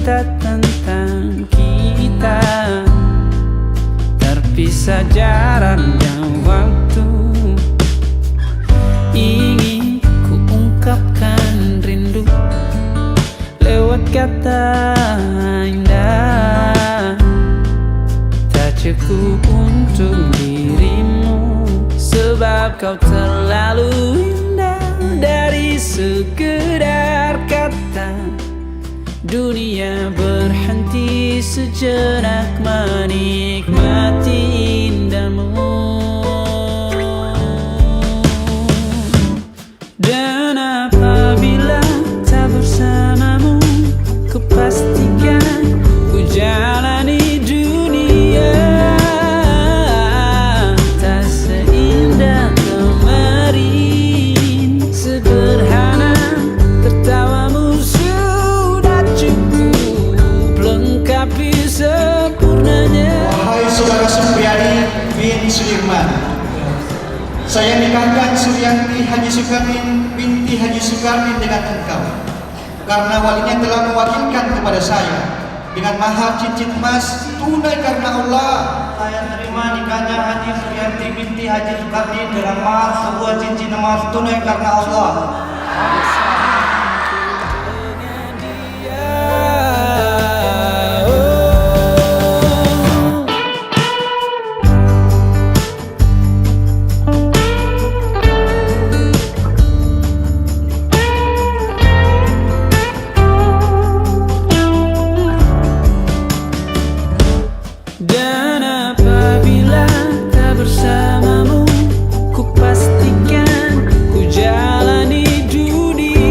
cerita tentang kita, terpisah jarak dan waktu. Ingin ku ungkapkan rindu lewat kata indah, tak cukup untuk dirimu, sebab kau terlalu indah. Dari sekedar kata, dunia berhenti sejenak menikmati indahmu. Dan apabila tak bersamamu, ku pastikan ku jalani dunia tak seindah kemarin. Sederhana tertawamu sudah cukup lengkapi sempurnanya. Wahai saudara Supriyadi bin Sudirman, saya nikahkan Suryanti Haji Sukarmin binti Haji Sukarmin dengan engkau, karena walinya telah mewakilkan kepada saya dengan mahar cincin emas tunai karena Allah. Saya terima nikahnya Haji Suryanti binti Haji Sukarmin dengan mahar sebuah cincin emas tunai karena Allah. Dan apabila tak bersamamu, ku pastikan ku jalani dunia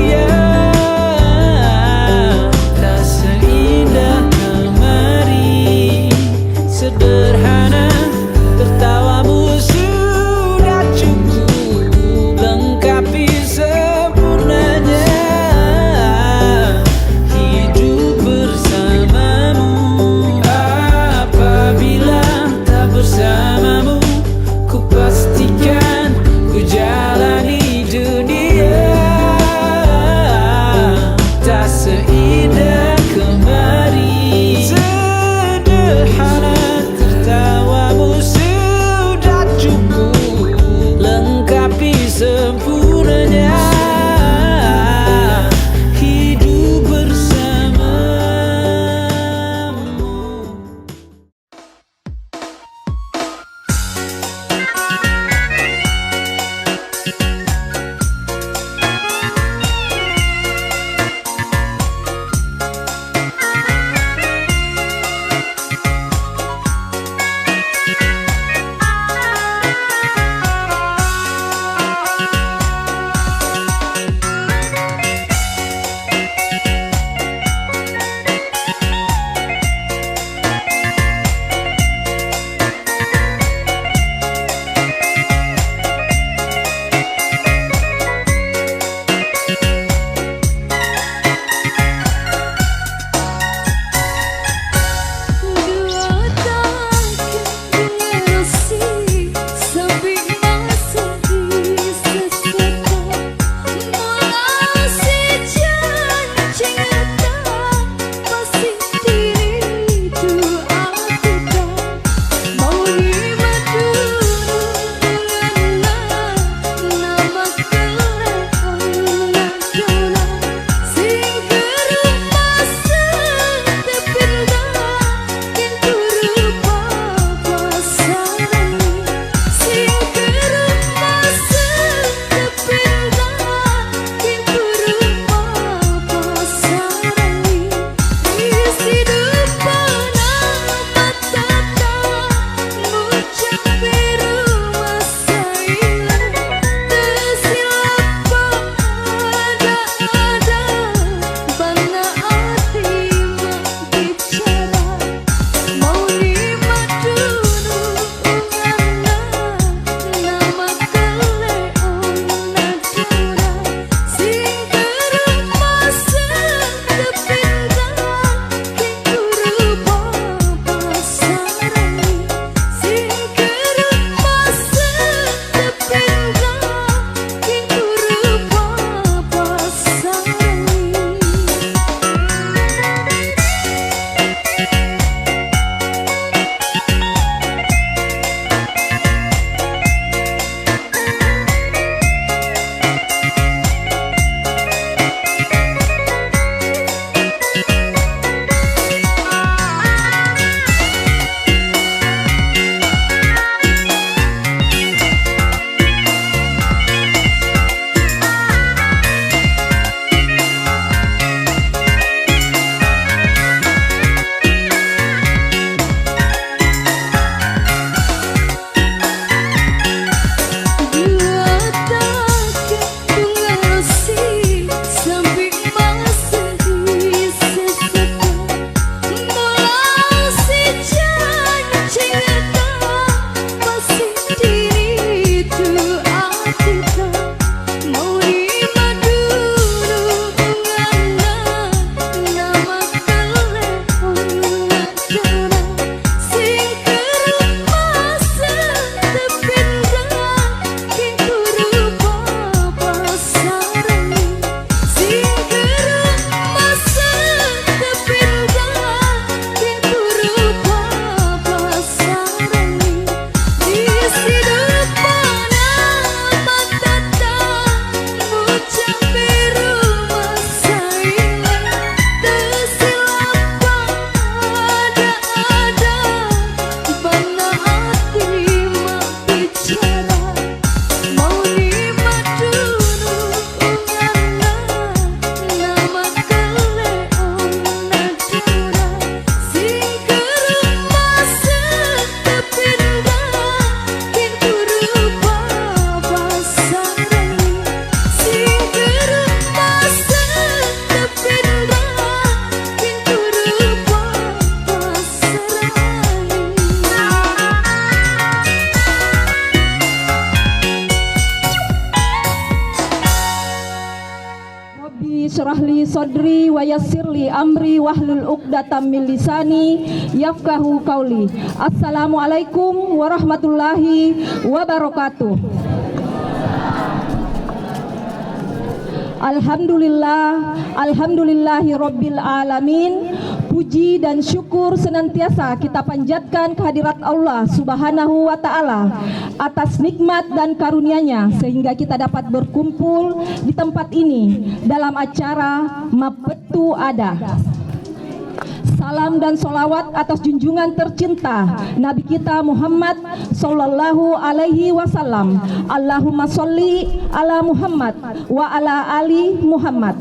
Rabbi syrah li sadri wa yassir li amri wahlul 'uqdatam min lisani yafqahu qauli. Assalamualaikum warahmatullahi wabarakatuh. Alhamdulillahi Rabbil Alamin. Puji dan syukur senantiasa kita panjatkan kehadirat Allah Subhanahu wa Ta'ala atas nikmat dan karunia-Nya sehingga kita dapat berkumpul di tempat ini dalam acara Mapetu Ada. Salam dan solawat atas junjungan tercinta Nabi kita Muhammad Sallallahu Alaihi Wasallam. Allahumma sholli ala Muhammad wa ala ali Muhammad.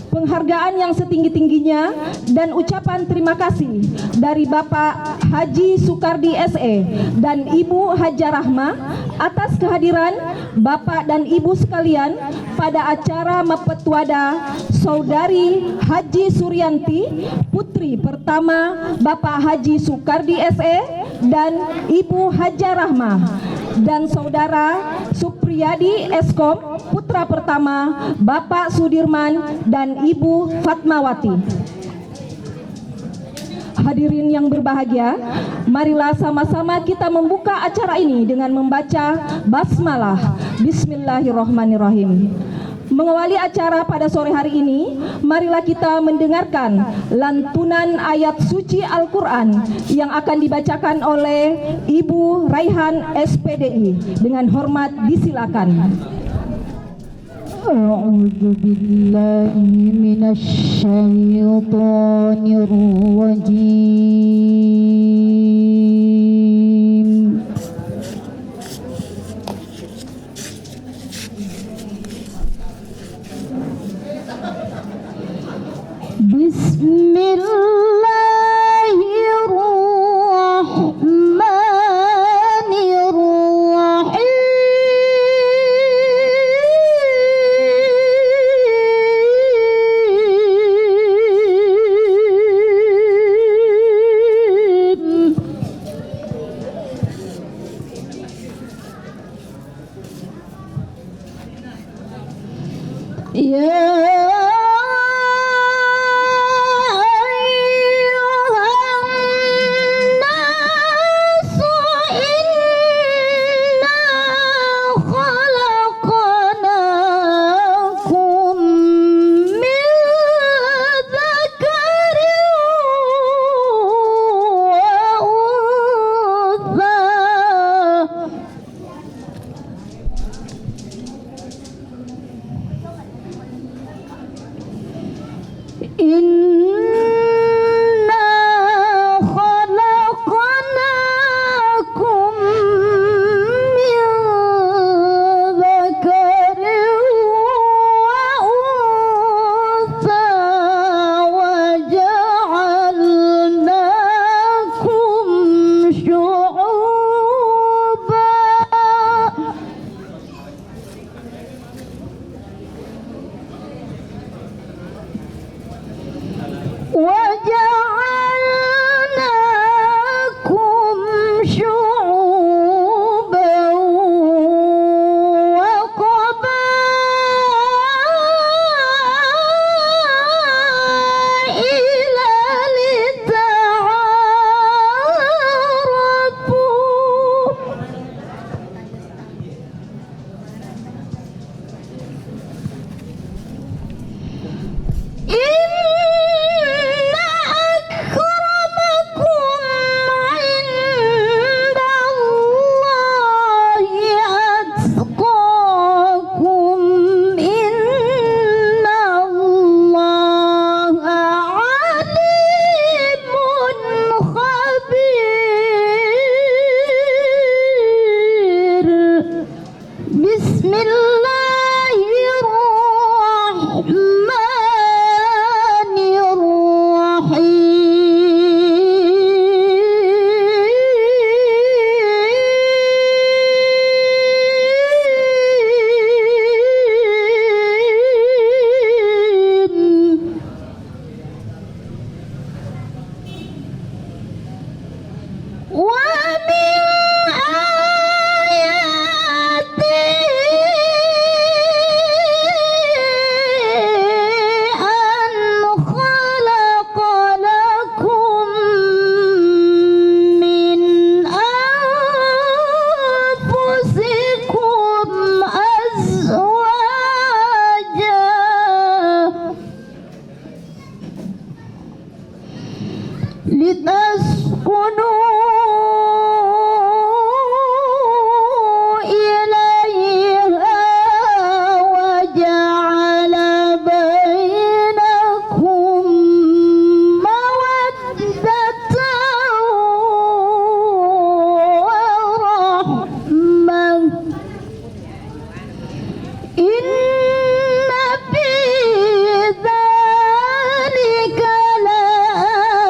Penghargaan yang setinggi-tingginya dan ucapan terima kasih dari Bapak Haji Sukardi SE dan Ibu Haja Rahma atas kehadiran Bapak dan Ibu sekalian pada acara Mapetuada Saudari Haji Suryanti, putri pertama Bapak Haji Sukardi SE dan Ibu Haja Rahma, dan Saudara Supriyadi Eskom, putra pertama Bapak Sudirman dan Ibu Fatmawati. Hadirin yang berbahagia, marilah sama-sama kita membuka acara ini dengan membaca basmalah. Bismillahirrahmanirrahim. Mengawali acara pada sore hari ini, marilah kita mendengarkan lantunan ayat suci Al-Quran yang akan dibacakan oleh Ibu Raihan SPDI. Dengan hormat disilakan. A'udzu billahi minasy syaithanir rajim. Inna fi dzalika laayatin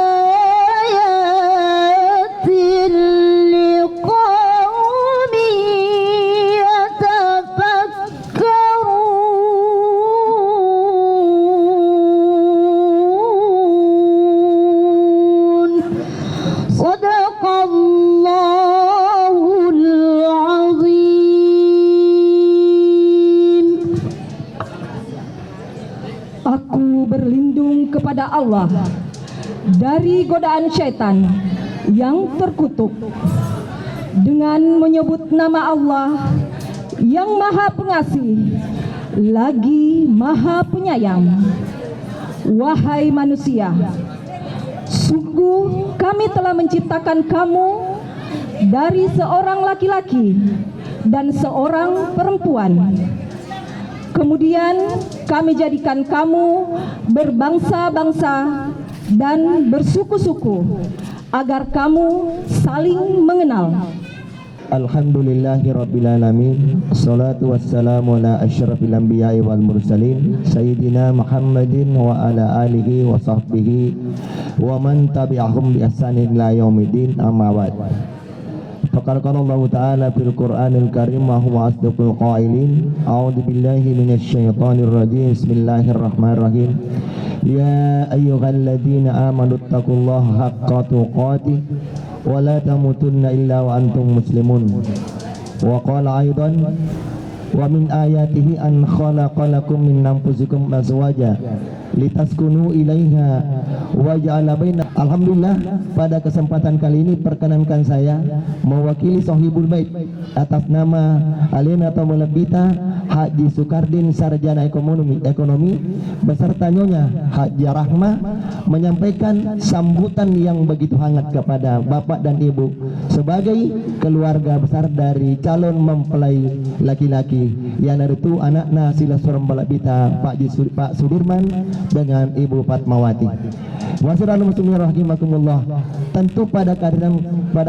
liqaumin yatafakkarun. Sadaqallahul azim. Aku berlindung kepada Allah dari godaan syaitan yang terkutuk dengan menyebut nama Allah yang Maha Pengasih lagi Maha Penyayang. Wahai manusia, sungguh kami telah menciptakan kamu dari seorang laki-laki dan seorang perempuan. Kemudian kami jadikan kamu berbangsa-bangsa dan bersuku-suku agar kamu saling mengenal. Alhamdulillahi Rabbil Alamin. Assalatu wassalamu ala asyrafil anbiya'i wal mursalin Sayyidina Muhammadin wa ala alihi wa sahbihi wa man tabi'ahum bi ihsanin ila yaumiddin, amma ba'd. Faqala Allah Ta'ala fil Qur'anil Karim wa huwa asdaqul qailin. A'udzu billahi minasy syaithanir rajim. Bismillahirrahmanirrahim. Ya ayyuhalladzina amanu taqullaha haqqa tuqatih wa la tamutunna illa wa antum muslimun. Wa qala aidan wa min ayatihi an khalaqa lakum min anfusikum azwaja litaskunu ilaiha wa ja'ala baina. Alhamdulillah, pada kesempatan kali ini perkenankan saya mewakili Sohibul Bait atas nama Alina Tomolebita Haji Sukardin Sarjana Ekonomi beserta Nyonya Haji Rahma menyampaikan sambutan yang begitu hangat kepada Bapak dan Ibu sebagai keluarga besar dari calon mempelai laki-laki, yang itu anaknya Sila Suram Balabita Pak Sudirman dengan Ibu Fatmawati. Wassalamualaikum warahmatullahi wabarakatuh. Tentu pada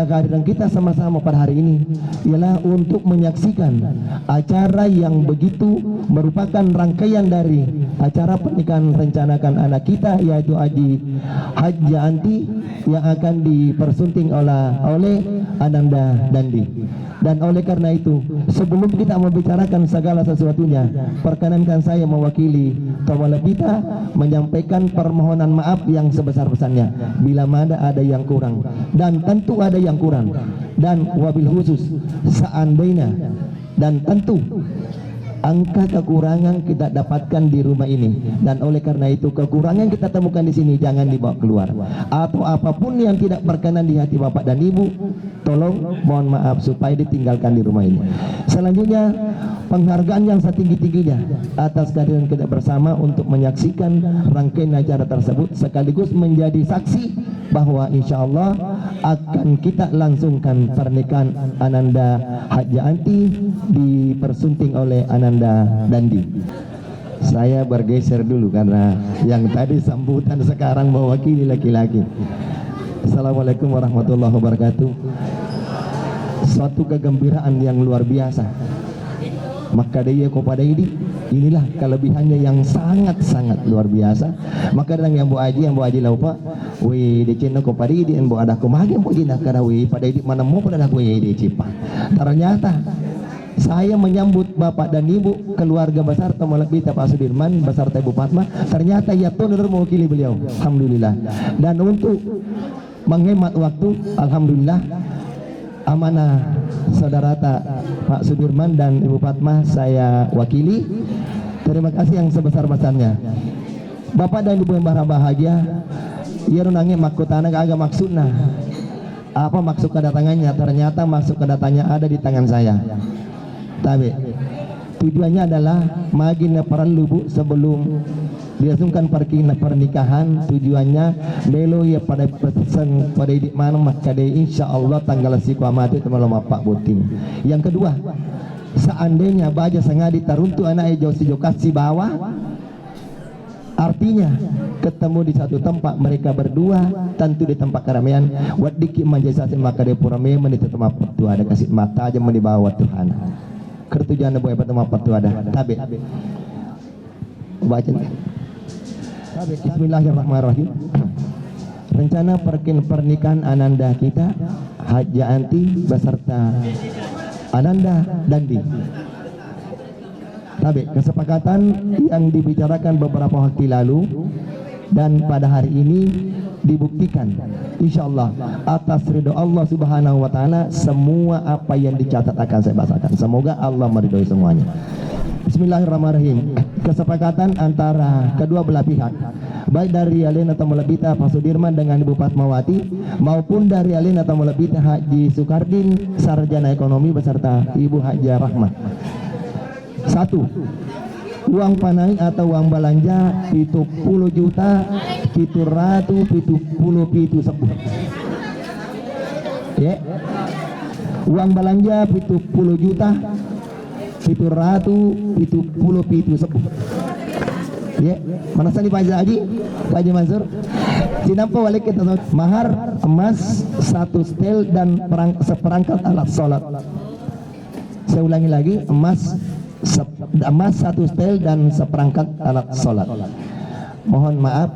kehadiran kita sama-sama pada hari ini ialah untuk menyaksikan acara yang begitu merupakan rangkaian dari acara pernikahan rencanakan anak kita, yaitu Haji Anti yang akan dipersunting oleh Ananda Dandi. Dan oleh karena itu, sebelum kita membicarakan segala sesuatunya, perkenankan saya mewakili Tomolebita menyampaikan permohonan maaf yang sebesar-besarnya bila mana ada yang kurang, dan tentu ada yang kurang, dan wabil khusus seandainya dan tentu angka kekurangan kita dapatkan di rumah ini, dan oleh karena itu kekurangan kita temukan di sini jangan dibawa keluar, atau apapun yang tidak berkenan di hati Bapak dan Ibu, tolong mohon maaf supaya ditinggalkan di rumah ini. Selanjutnya penghargaan yang setinggi-tingginya atas kehadiran kita bersama untuk menyaksikan rangkaian acara tersebut, sekaligus menjadi saksi bahwa insya Allah akan kita langsungkan pernikahan Ananda Haji Anti dipersunting oleh Ananda Dandi. Saya bergeser dulu karena yang tadi sambutan sekarang mewakili laki-laki. Assalamualaikum warahmatullahi wabarakatuh. Suatu kegembiraan yang luar biasa. Maka dia kepada inilah kelebihannya yang sangat-sangat luar biasa. Maka yang Bu Haji lupa, we di channel kepada ini yang Bu ada kumagi yang Bu Haji nak kada we pada ini mana mau pada nak we di Cipang. Ternyata saya menyambut Bapak dan Ibu keluarga besar Tomolebita Pak Sudirman beserta Ibu Fatma, ternyata ya benar mewakili beliau. Alhamdulillah. Dan untuk menghemat waktu, alhamdulillah amanah saudara Pak Sudirman dan Ibu Fatma saya wakili. Terima kasih yang sebesar-besarnya. Bapak dan Ibu yang bahagia, ia nunangi makutana agak maksudna. Apa maksud kedatangannya? Ternyata maksud kedatangannya ada di tangan saya. Tapi tujuannya adalah magina perlu Bu sebelum dilangsungkan pernikahan, tujuannya belo ya pada pesan pada di mana maka insya Allah tanggal sikwamati teman Pak Buting. Yang kedua, seandainya baja sengadi taruntu anak jauh kasih bawah, artinya ketemu di satu tempat mereka berdua, tentu di tempat keramaian wadiki manjasasi maka de purame menit tempat tua ada kasih mata aja menibawa Tuhan. kertujuan boleh pertama tu ada tabe baca Bismillahirrahmanirrahim. Rencana pernikahan Ananda kita Haja Anti beserta Ananda Dandi. Tabe kesepakatan yang dibicarakan beberapa waktu lalu dan pada hari ini dibuktikan insyaallah atas ridho Allah Subhanahu wa taala semua apa yang dicatat akan saya bacakan. Semoga Allah meridhoi semuanya. Bismillahirrahmanirrahim. Kesepakatan antara kedua belah pihak, baik dari Alin atau Mulabita Pak Sudirman dengan Ibu Fatmawati maupun dari Alin atau Mulabita Haji Sukardin Sarjana Ekonomi beserta Ibu Haja Rahmah. 1. Uang panai atau uang belanja 70 juta 770 sepuh. Ya. Uang belanja 70 juta 770 sepuh. Ya, mana sali Pak Haji? Pak Haji Mansur. Sinampa balik kita mahar emas 1 setel dan seperangkat alat sholat. Saya ulangi lagi, emas 1 setel dan seperangkat alat sholat. Mohon maaf,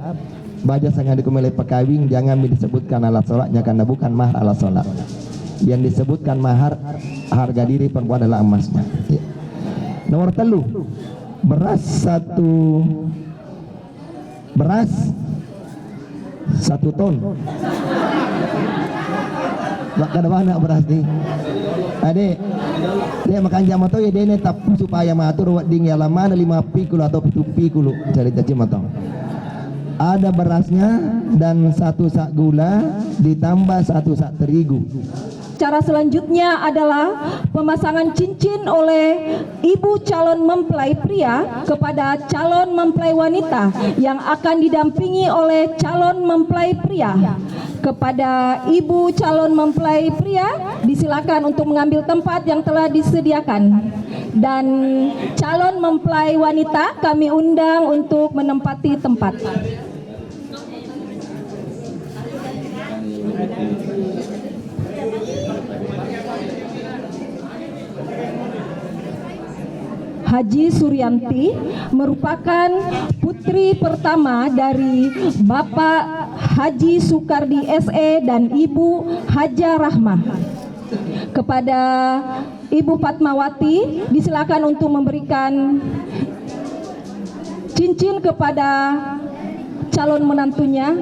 baja sangat dikumilai pekawing jangan disebutkan alat sholatnya karena bukan mahar alat sholat. Yang disebutkan mahar harga diri perempuan adalah emasnya. Ya. Nomor 3, beras 1 ton. Kada mana beras nih. Ade, dia makan jam atau ya dia tapu supaya matur wading ya lama 5 pikul atau 7 pikul cari caci matang. Ada berasnya dan 1 sak gula ditambah 1 sak terigu. Cara selanjutnya adalah pemasangan cincin oleh ibu calon mempelai pria kepada calon mempelai wanita yang akan didampingi oleh calon mempelai pria. Kepada ibu calon mempelai pria disilakan untuk mengambil tempat yang telah disediakan, dan calon mempelai wanita kami undang untuk menempati tempat. Haji Suryanti merupakan putri pertama dari Bapak Haji Sukardi SE dan Ibu Haja Rahmah. Kepada Ibu Fatmawati disilakan untuk memberikan cincin kepada calon menantunya.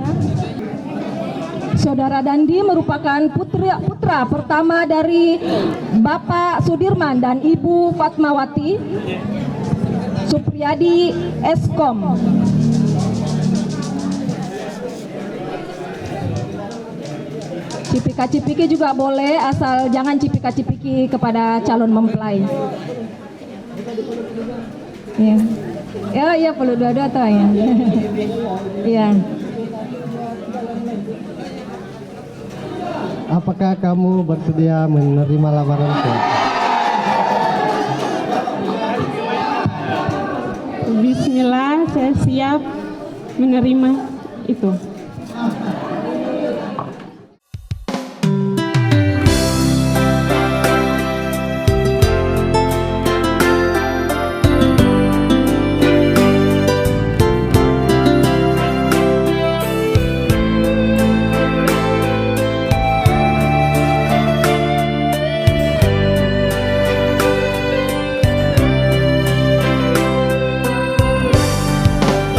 Saudara Dandi merupakan putra pertama dari Bapak Sudirman dan Ibu Fatmawati, Supriyadi Eskom. Cipika-cipiki juga boleh, asal jangan cipika-cipiki kepada calon mempelai. Ya, perlu dua-dua atau ya. Iya. Apakah kamu bersedia menerima lamaranku? Bismillah, saya siap menerima itu.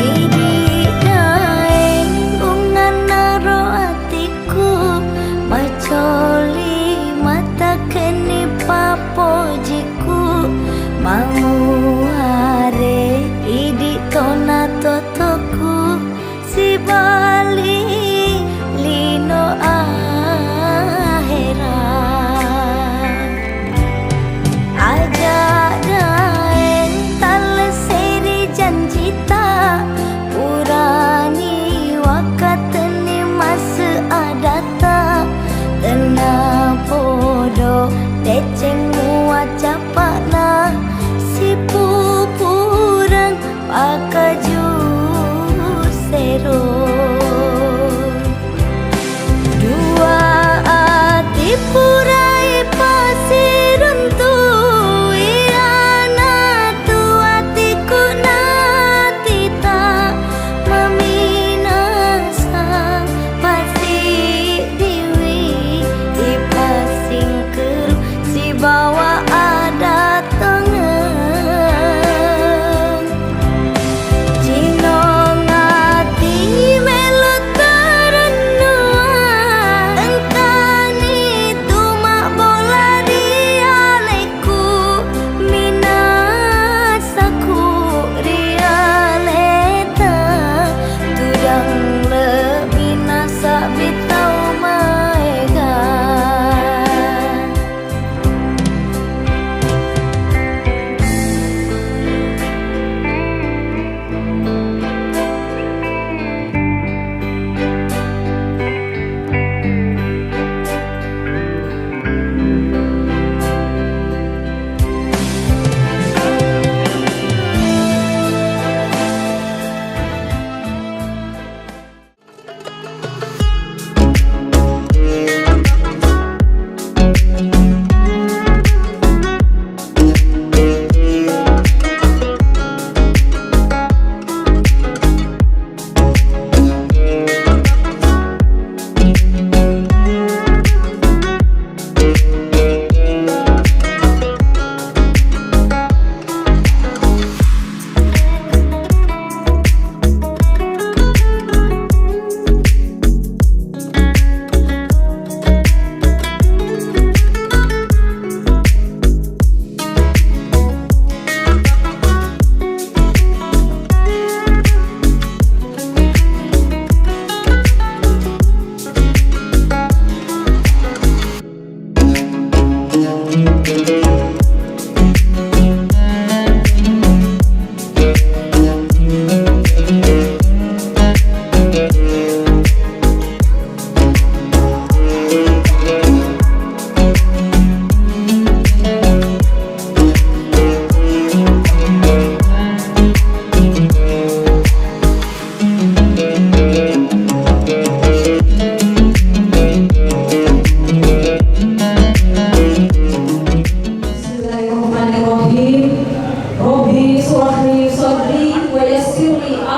Ini daeng bunga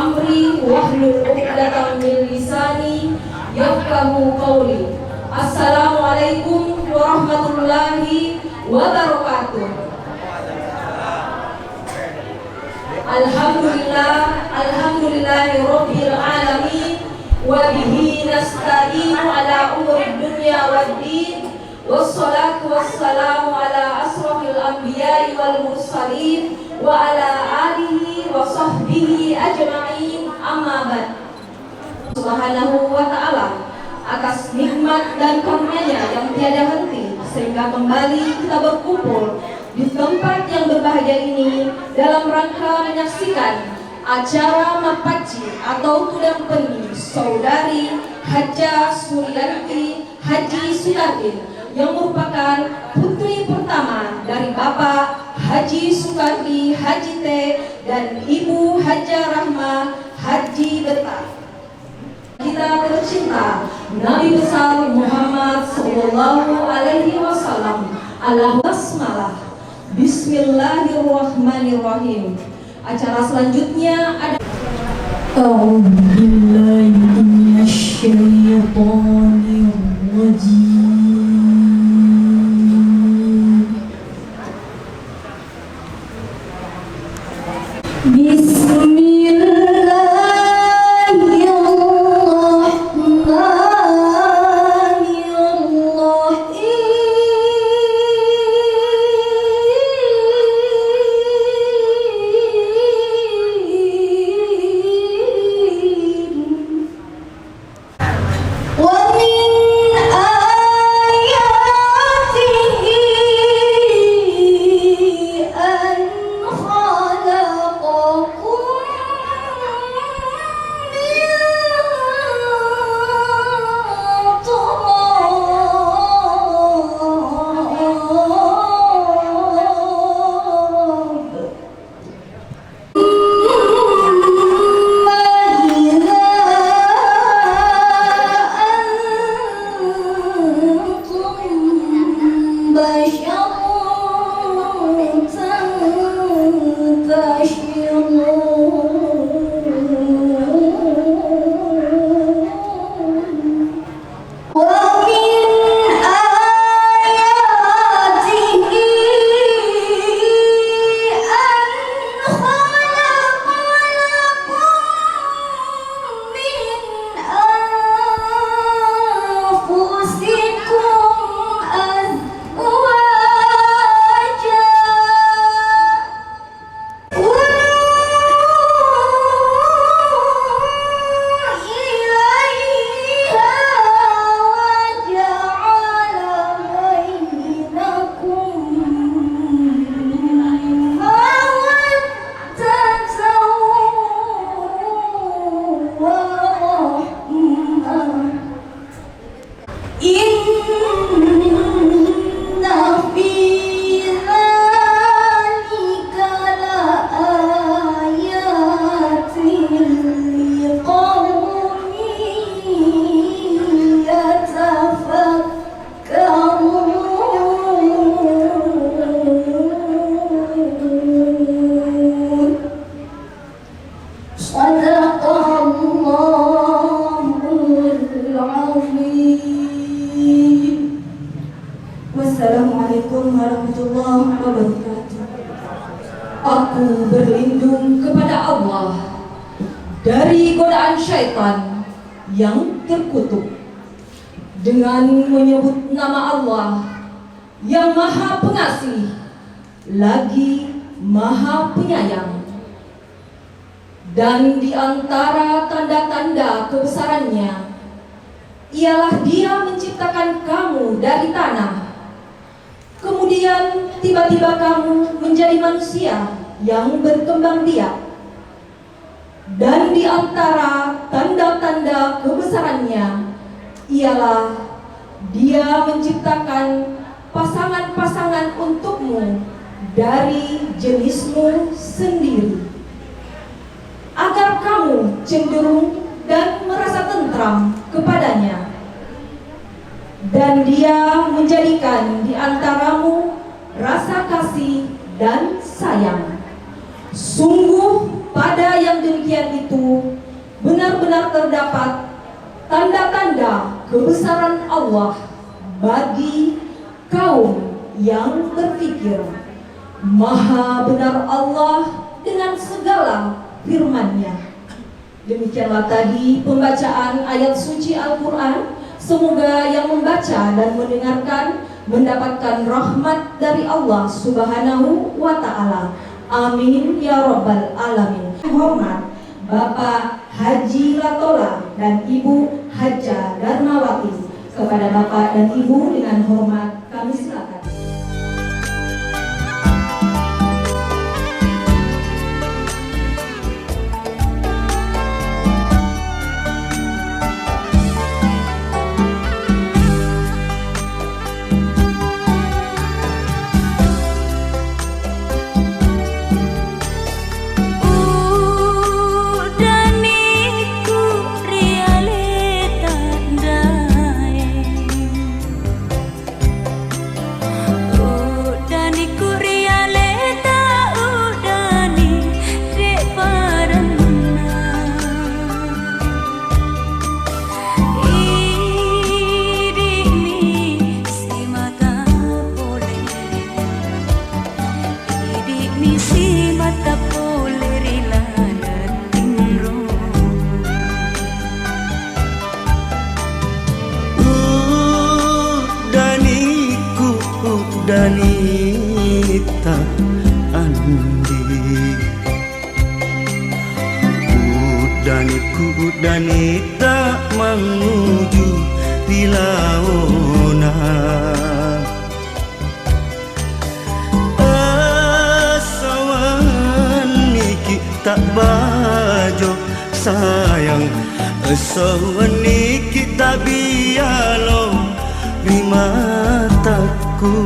amri wahlul 'uqdatam min lisani yafqahu qawli. Assalamualaikum warahmatullahi wabarakatuh. Alhamdulillahi rabbil alamin wa bihi nasta'inu ala umuri dunya waddin. Wassalatu wassalamu ala asrafil anbiya'i wal mursalin wa ala alihi wa sahbihi ajma'in, amma ba'd. Subhanahu wa ta'ala atas nikmat dan karunia-Nya yang tiada henti, sehingga kembali kita berkumpul di tempat yang berbahagia ini dalam rangka menyaksikan acara Mapaci atau Tudang Pendi Saudari Hajah Suryanti Haji Sukardin yang merupakan putri pertama dari Bapak Haji Sukardi Haji T dan Ibu Hajah Rahma Haji Beta. Kita tercinta Nabi besar Muhammad sallallahu alaihi wasallam. Ala basmalah. Bismillahirrahmanirrahim. Acara selanjutnya ada A'udzubillahi minasyaitonir rajim. Wassalamualaikum warahmatullahi wabarakatuh. Aku berlindung kepada Allah dari godaan syaitan yang terkutuk dengan menyebut nama Allah yang Maha Pengasih lagi Maha Penyayang. Dan di antara tanda-tanda kebesarannya ialah Dia menciptakan kamu dari tanah. Kemudian tiba-tiba kamu menjadi manusia yang berkembang biak. Dan di antara tanda-tanda kebesarannya ialah Dia menciptakan pasangan-pasangan untukmu dari jenismu sendiri, agar kamu cenderung dan merasa tentram kepadanya. Dan Dia menjadikan di antaramu rasa kasih dan sayang. Sungguh pada yang demikian demikian itu benar-benar terdapat tanda-tanda kebesaran Allah bagi kaum yang berpikir. Maha benar Allah dengan segala firman-Nya. Demikianlah tadi pembacaan ayat suci Al-Quran. Semoga yang membaca dan mendengarkan mendapatkan rahmat dari Allah Subhanahu wa Ta'ala. Amin ya Rabbal Alamin. Hormat Bapak Haji Latola dan Ibu Hajah Darmawati. Kepada Bapak dan Ibu dengan hormat kami silakan. Danita andi Danita menuju Wilaona Asawan niki tak bajo sayang Asawan niki tak bialo di mataku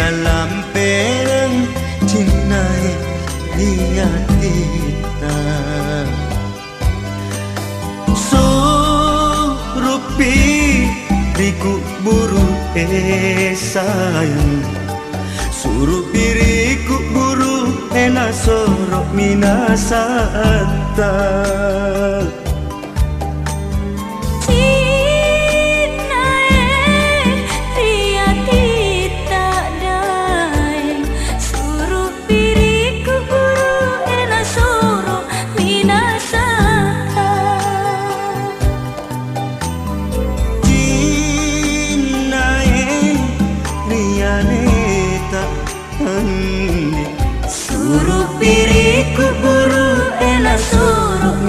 Lampereng cinai lihat kita surupi riku buru sayang surupi riku buru sorok minasata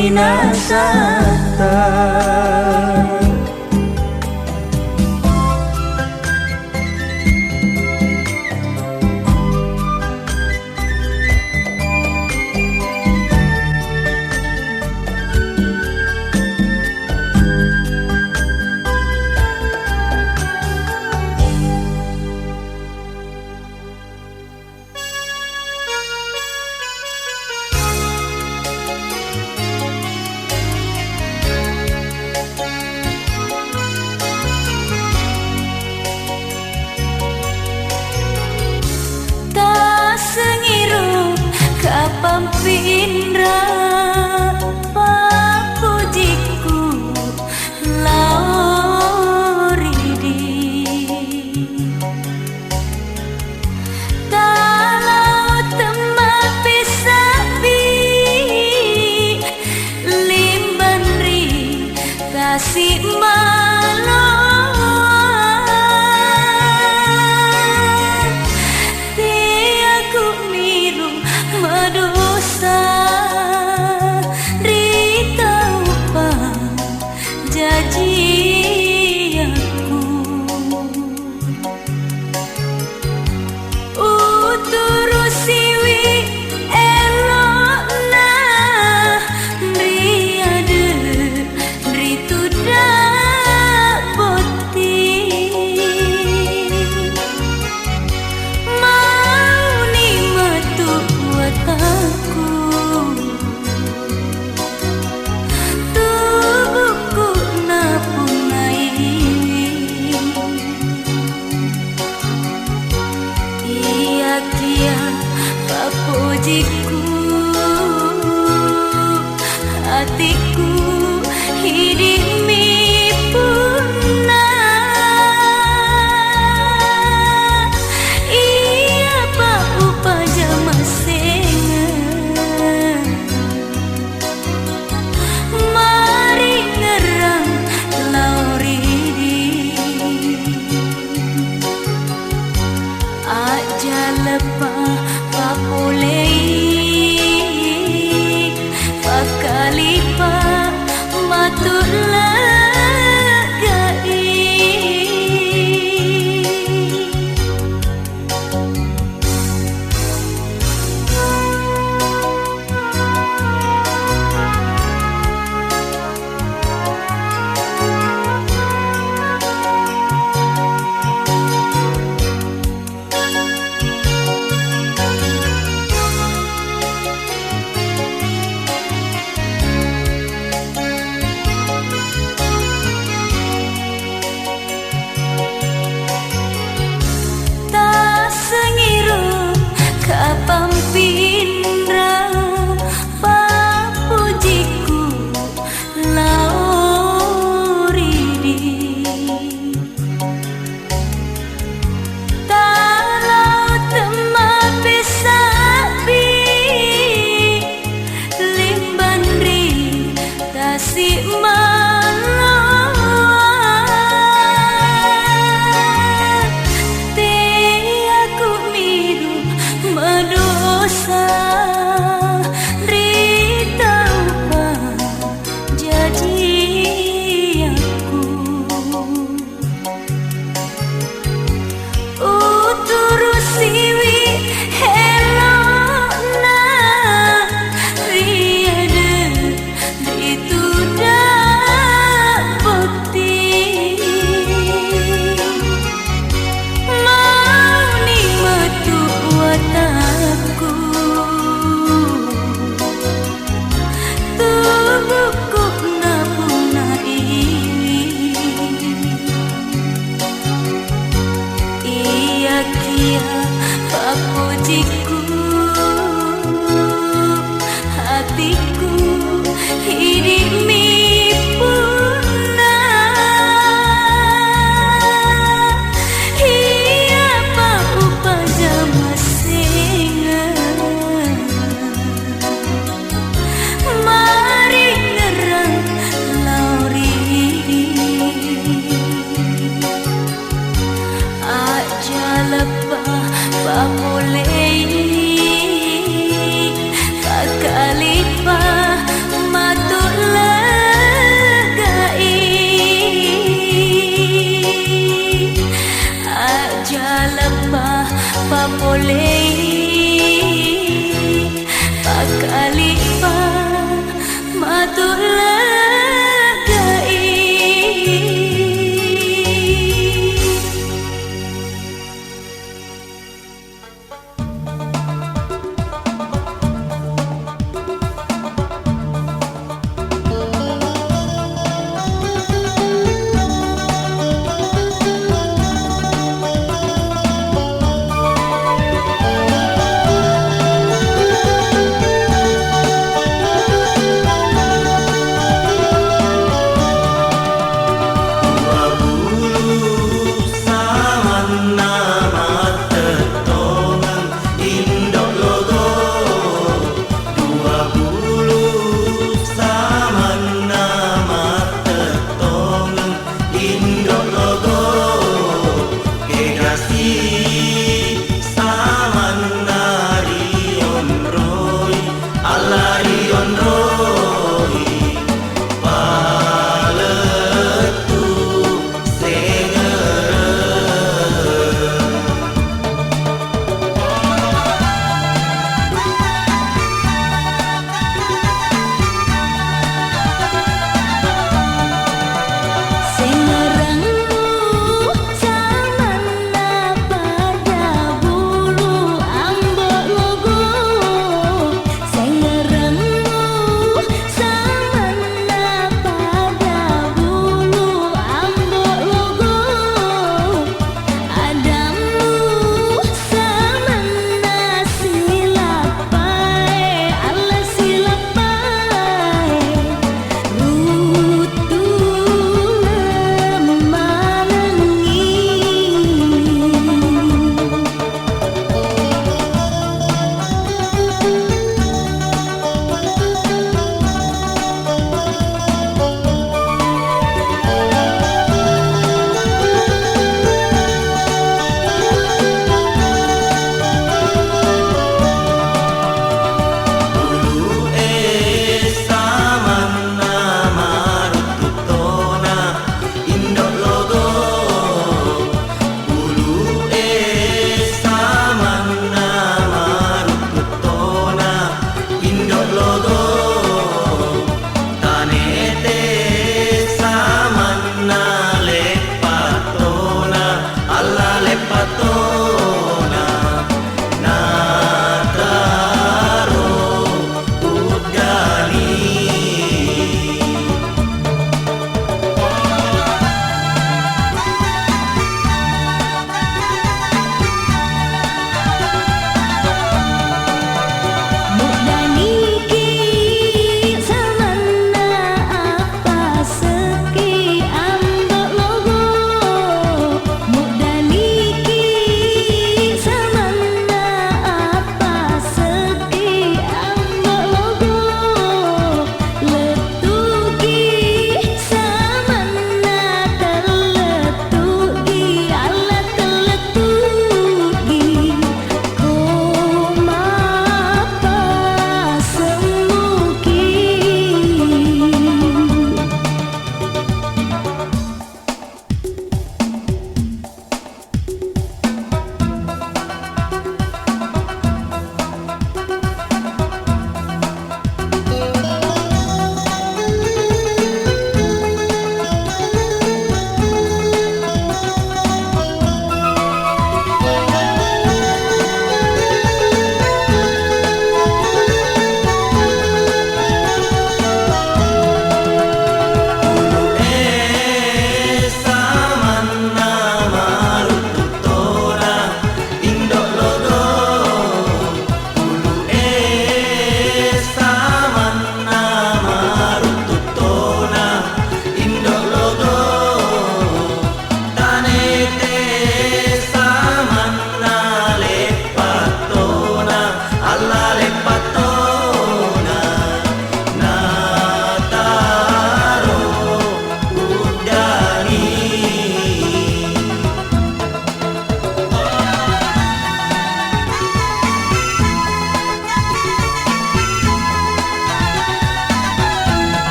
minasata tasik malam tiaku miru madosa rita upa janji aku uturus siwi elokna riade ritu dapoti mau ni metu buat aku tubuhku napunai iya kia papujiku hatiku hidimi puna iya pa upaja masenga mari ngerang lauri aja lepah papulei pakalipa matur lagai tak sengiru kapampinra papujiku lauridi talau temah besapi limbandri tasik malam tiaku miru madosa rita upa jadi aku uturus siwi helona riade ritu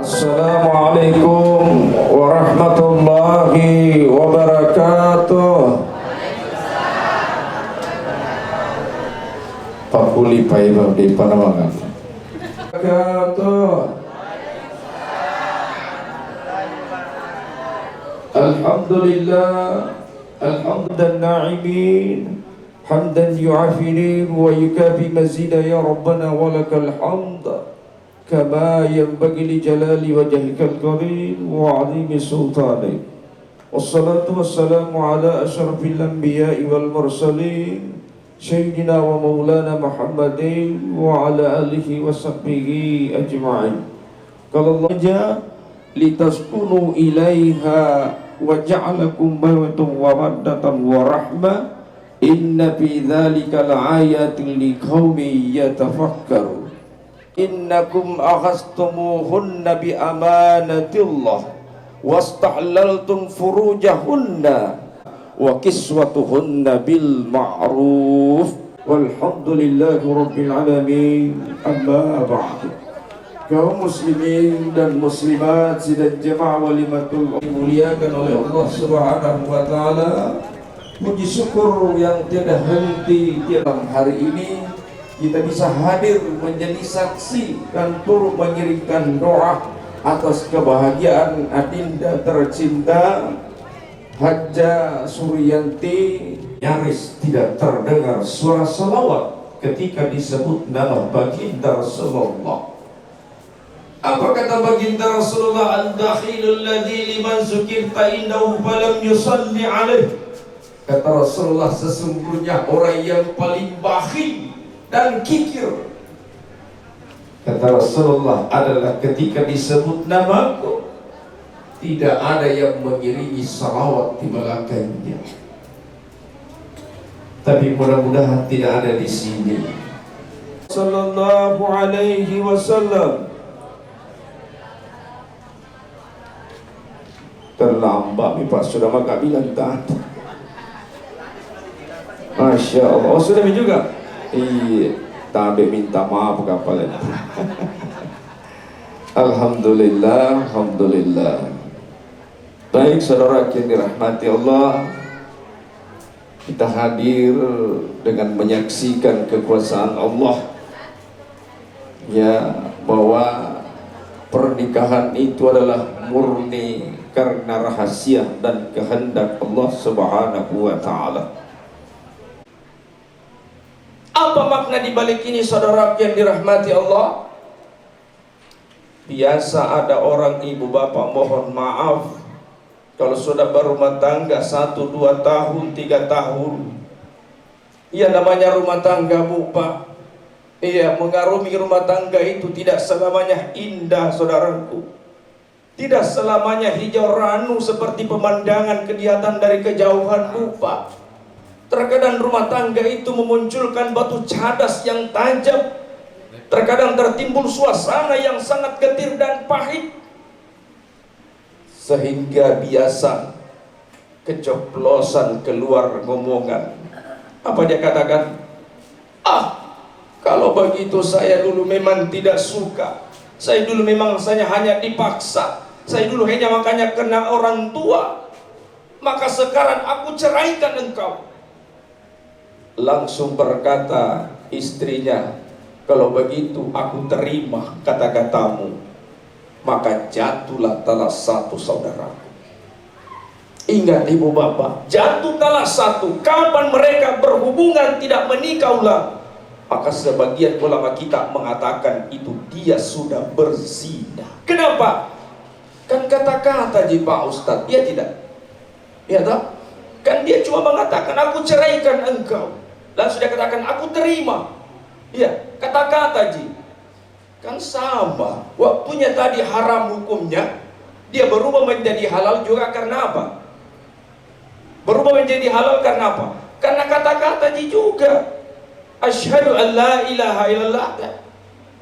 Assalamualaikum warahmatullahi wabarakatuh. Pakuli pai di Panamangan. Alhamdulillah, alhamdulillah na'imin, hamdan yu'afirin wa yukafi mazida ya Rabbana walakal hamd. كما ينبغي لجلال وجهك الكريم وعظيم سلطانك والصلاة والسلام على أشرف الأنبياء والمرسلين سيدنا ومولانا محمد وعلى آله وصحبه أجمعين. قال الله لتسكنوا إليها وجعلكم موتا ومودة ورحمة إن في ذلك لآيات لقوم يتفكرون. Innakum akhastumuhunna bi amanatillah wastahlaltum furujahunna wa kiswatuhunna bil ma'ruf walhamdulillahi rabbil alamin. Amma ba'du. Kaum muslimin dan muslimat sidang jemaah walimatul dimuliakan oleh Allah Subhanahu wa taala. Puji syukur yang tiada henti dalam hari ini kita bisa hadir menjadi saksi dan turut mengirimkan doa atas kebahagiaan adinda tercinta Hajjah Suryanti. Nyaris tidak terdengar suara salawat ketika disebut nama baginda Rasulullah. Apa kata baginda Rasulullah? Al-dakhilul ladzi liman zukirta innahu falam yusalli alaih. Kata Rasulullah, sesungguhnya orang yang paling bakhil dan kikir, kata Rasulullah, adalah ketika disebut namaku tidak ada yang mengiringi salawat di belakangnya. Tapi mudah-mudahan tidak ada di sini. Sallallahu alaihi wasallam. Terlambat nih Pak, sudah maka bilang tadi. Masya Allah. Oh sudah juga. Iya, tapi minta maaf kapal itu. Alhamdulillah, alhamdulillah. Baik saudara yang dirahmati Allah, kita hadir dengan menyaksikan kekuasaan Allah, ya, bahwa pernikahan itu adalah murni karena rahasia dan kehendak Allah Subhanahu wa taala. Apa makna di balik ini saudara yang dirahmati Allah? Biasa ada orang ibu bapak mohon maaf kalau sudah berumah tangga 1, 2 tahun, 3 tahun. Iya namanya rumah tangga Bu Pak. Iya, mengarungi rumah tangga itu tidak selamanya indah saudaraku. Tidak selamanya hijau ranu seperti pemandangan kelihatan dari kejauhan Bu Pak. Terkadang rumah tangga itu memunculkan batu cadas yang tajam. Terkadang tertimbul suasana yang sangat getir dan pahit. Sehingga biasa kecoplosan keluar ngomongan. Apa dia katakan? Kalau begitu saya dulu memang tidak suka. Saya dulu memang hanya dipaksa. Saya dulu hanya makanya kena orang tua. Maka sekarang aku ceraikan engkau. Langsung berkata istrinya, kalau begitu aku terima kata-katamu. Maka jatuhlah salah satu saudaraku. Ingat ibu bapak, jatuh salah satu. Kapan mereka berhubungan tidak menikah ulang, maka sebagian ulama kita mengatakan itu dia sudah berzina. Kenapa? Kan kata-kata Pak Ustadz, dia tidak. Ya tak? Kan dia cuma mengatakan aku ceraikan engkau. Langsung dia katakan aku terima. Ya, kata-kata Ji. Kan sama. Waktunya tadi haram hukumnya, dia berubah menjadi halal juga karena apa? Berubah menjadi halal karena apa? Karena kata-kata Ji juga. Asyhadu an la ilaha illallah.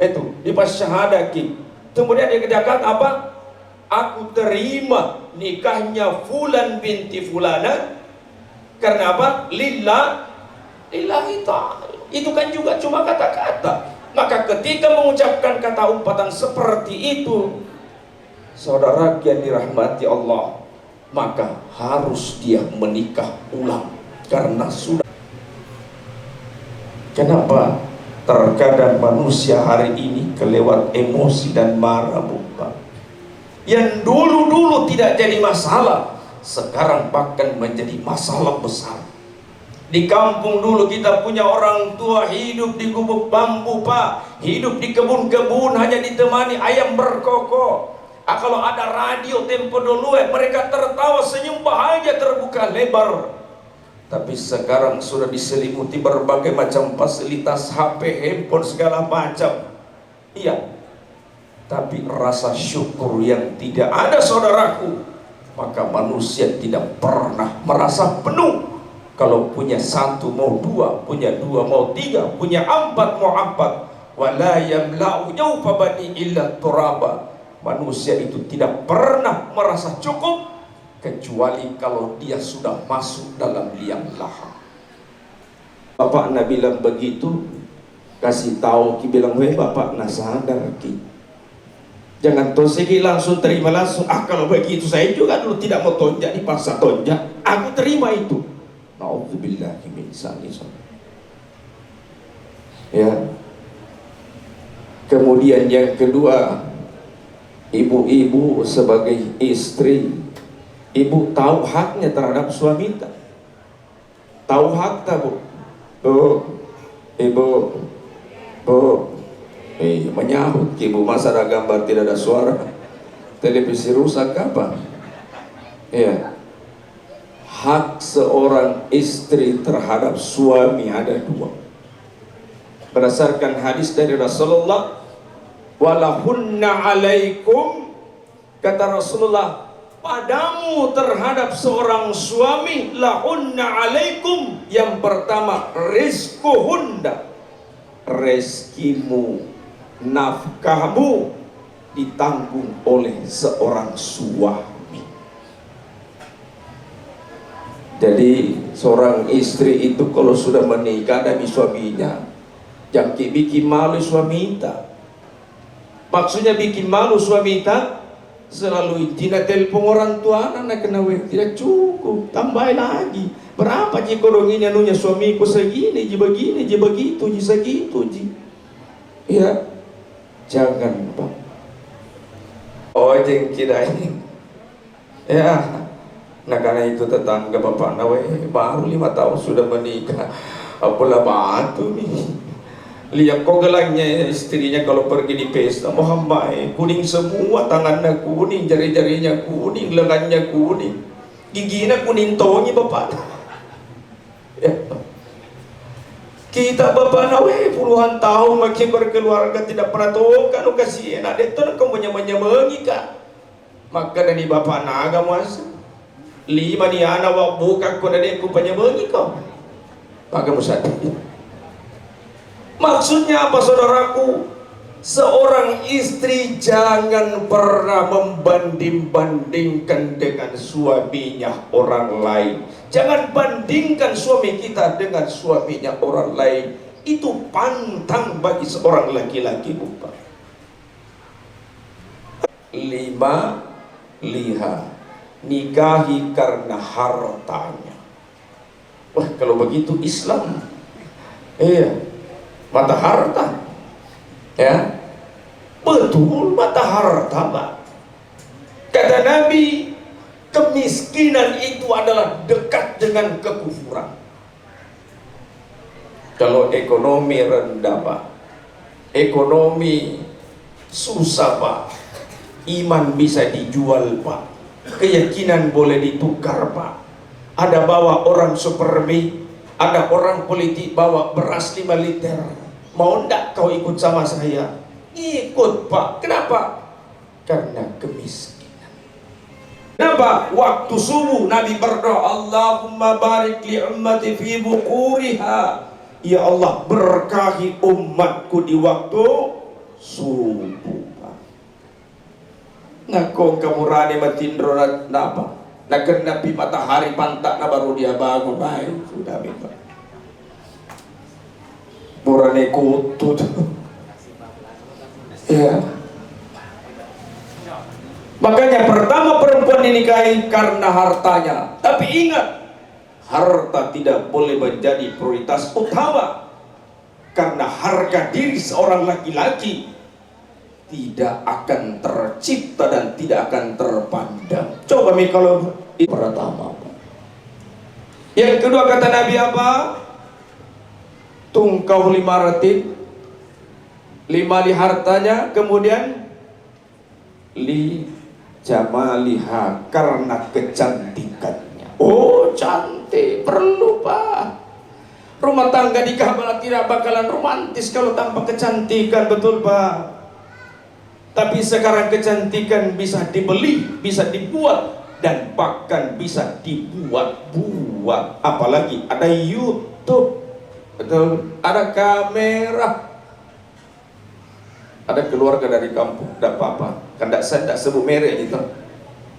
Itu di pas syahadaki. Kemudian dia katakan apa? Aku terima nikahnya Fulan binti Fulana. Karena apa? Lillahi ta'ala. Itu kan juga cuma kata-kata. Maka ketika mengucapkan kata umpatan seperti itu, saudara yang dirahmati Allah, maka harus dia menikah ulang karena sudah. Kenapa terkadang manusia hari ini kelewat emosi dan marah, bukan? Yang dulu-dulu tidak jadi masalah, sekarang bahkan menjadi masalah besar. Di kampung dulu kita punya orang tua hidup di gubuk bambu, Pak, hidup di kebun-kebun, hanya ditemani ayam berkokok. Kalau ada radio tempo dulu, mereka tertawa senyum bahagia terbuka lebar. Tapi sekarang sudah diselimuti berbagai macam fasilitas, HP, handphone, segala macam. Iya, tapi rasa syukur yang tidak ada, saudaraku. Maka manusia tidak pernah merasa penuh. Kalau punya satu mau dua, punya dua mau tiga, punya empat mau empat. Wala yamla'u jawfa bani illa turaba. Manusia itu tidak pernah merasa cukup kecuali kalau dia sudah masuk dalam liang lahat. Bapak Nabi bilang begitu, kasih tahu ki bilang, weh bapak na sadar ki, jangan tosegi langsung terima langsung. Kalau begitu saya juga dulu tidak mau tonjak, dipaksa tonjak, aku terima itu. Na'udzubillahi min zalik. Ya. Kemudian yang kedua, ibu-ibu sebagai istri, ibu tahu haknya terhadap suami tak? Tahu hak tak, Bu? Ibu, menyahut ibu, masa ada gambar tidak ada suara, televisi rusak apa? Ya. Hak seorang istri terhadap suami ada dua. Berdasarkan hadis dari Rasulullah, walahunna alaikum, kata Rasulullah, padamu terhadap seorang suami, lahunna alaikum. Yang pertama, rizquhunna, rezekimu, nafkahmu ditanggung oleh seorang suami. Jadi seorang istri itu kalau sudah menikah dari suaminya, jangan bikin malu suami tak. Maksudnya bikin malu suami tak, selalu tidak telepon orang tua anak kena tidak cukup, tambah lagi. Berapa ji koronginya nunya suamiku segini, ji begini, ji begitu, ji segitu, ji. Ya, jangan Pak. Oh jeng kira ini. Ya. Nah karena itu tetangga bapak nawe baru 5 tahun sudah menikah, apalah batu nih. Lihat kok gelangnya istrinya kalau pergi di pesta, Muhammad kuning semua, tangannya kuning, jari-jarinya kuning, lengannya kuning, giginya kuning tongi bapak. Ya. Kita bapak nawe puluhan tahun makin berkeluarga tidak pernah tahu kan kasihan ada itu kamu menyemangi kan. Maka dari bapak naga mas 5 ni anak wak buka ko dari aku penyemangi kau. Maka musad. Maksudnya apa saudaraku? Seorang istri jangan pernah membanding-bandingkan dengan suaminya orang lain. Jangan bandingkan suami kita dengan suaminya orang lain. Itu pantang bagi seorang laki-laki, bukan. 5, liha, nikahi karena hartanya. Wah, kalau begitu Islam, mata harta, ya, betul mata harta, Pak. Kata Nabi, kemiskinan itu adalah dekat dengan kekufuran. Kalau ekonomi rendah, Pak, ekonomi susah, Pak, iman bisa dijual, Pak, keyakinan boleh ditukar, Pak. Ada bawa orang supermi, ada orang politik bawa beras 5 liter. Mau ndak kau ikut sama saya? Ikut, Pak. Kenapa? Karena kemiskinan. Kenapa? Waktu subuh Nabi berdoa, Allahumma barik li ummati fi bukuriha. Ya Allah, berkahi umatku di waktu subuh, Pak. Ngakong kamu rani matindro napa? Nagenapi matahari pantak na baru dia bangun, baik sudah Pak. Burane kutut. Ya. Makanya pertama perempuan dinikahi karena hartanya. Tapi ingat, harta tidak boleh menjadi prioritas utama. Karena harga diri seorang laki-laki tidak akan tercipta dan tidak akan terpandang. Coba nih kalau pertama. Yang kedua kata Nabi apa? Tungkau 5 ratin, 5 li hartanya, kemudian li jamaliha, karena kecantikannya. Oh, cantik, perlu Pak. Rumah tangga di Kaabah tidak bakalan romantis kalau tanpa kecantikan, betul Pak. Tapi sekarang kecantikan bisa dibeli, bisa dibuat, dan bahkan bisa dibuat-buat. Apalagi ada YouTube, betul, ada kamera. Ada keluarga dari kampung, tidak apa-apa, kan saya tidak sebut merek gitu.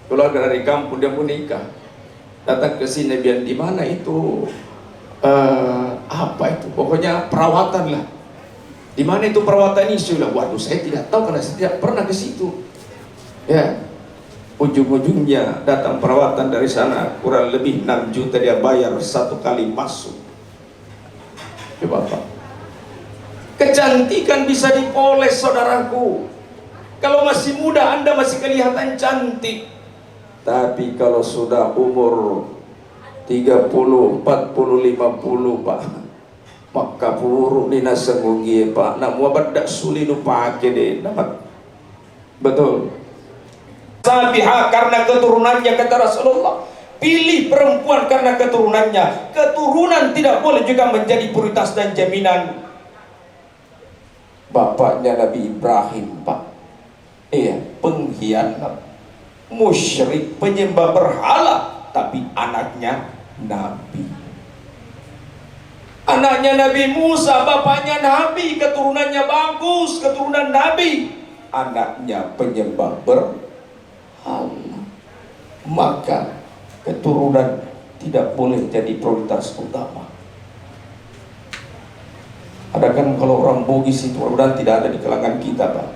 Keluarga dari kampung dia mau nikah, datang ke sini, biar di mana itu apa itu, pokoknya perawatan lah. Di mana itu perawatan ini? Sudah, waduh, saya tidak tahu karena saya tidak pernah ke situ. Ya, ujung-ujungnya datang perawatan dari sana, kurang lebih 6 juta dia bayar 1 kali masuk. Coba Pak, kecantikan bisa dipoles saudaraku. Kalau masih muda Anda masih kelihatan cantik. Tapi kalau sudah umur 30, 40, 50 Pak, maka buruk ni nasa ngugi Pak. Nak muabat dak suli nu pakai deh. Betul. Sabiha karena keturunannya, kata Rasulullah. Pilih perempuan karena keturunannya. Keturunan tidak boleh juga menjadi prioritas dan jaminan. Bapaknya Nabi Ibrahim Pak, iya, pengkhianat, musyrik, penyembah berhala. Tapi anaknya Nabi. Anaknya Nabi Musa, bapaknya Nabi, keturunannya bagus, keturunan Nabi. Anaknya penyembah berhala. Maka keturunan tidak boleh jadi prioritas utama. Ada kan kalau orang bugis itu mudah-mudahan tidak ada di kalangan kita Pak.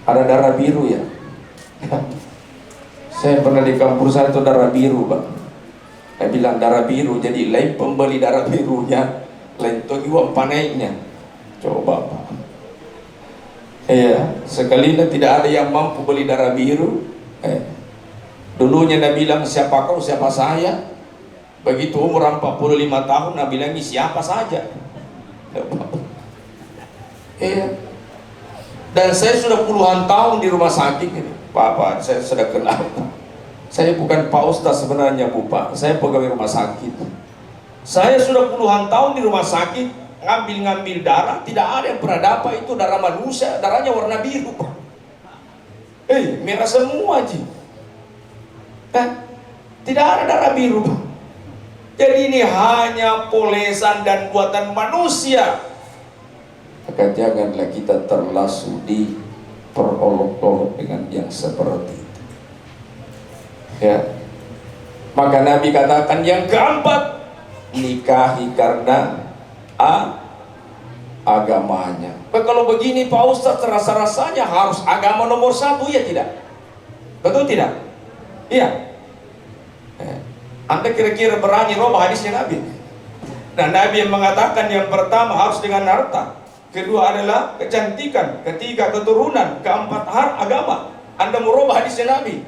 Ada darah biru ya. Saya pernah di kampus saya itu darah biru Pak. Saya bilang darah biru, jadi lain pembeli darah birunya, lain togi uang panainya. Coba Pak. Iya, sekali tidak ada yang mampu beli darah biru. Dulunya Nabi bilang siapa kau, siapa saya. Begitu umur 45 tahun Nabi bilang siapa saja. Iya. Dan saya sudah puluhan tahun di rumah sakit ini. Pak, saya sudah kenal. Saya bukan Pak Ustaz sebenarnya Bu Pak. Saya pegawai rumah sakit. Saya sudah puluhan tahun di rumah sakit, ngambil darah, tidak ada yang pernah dapat itu darah manusia, darahnya warna biru Pak. Merah semua Ji. Tidak ada darah biru Pak. Jadi ini hanya polesan dan buatan manusia. Maka janganlah kita terlasu di perolok-olok dengan yang seperti itu. Ya. Maka Nabi katakan yang keempat, nikahi karena agamanya. Kalau begini Pak Ustaz, rasa-rasanya harus agama nomor 1, ya tidak? Betul tidak? Iya. Anda kira-kira berani robah hadisnya Nabi? Nah, Nabi yang mengatakan yang pertama harus dengan harta, kedua adalah kecantikan, ketiga keturunan, keempat agama. Anda mau robah hadisnya Nabi?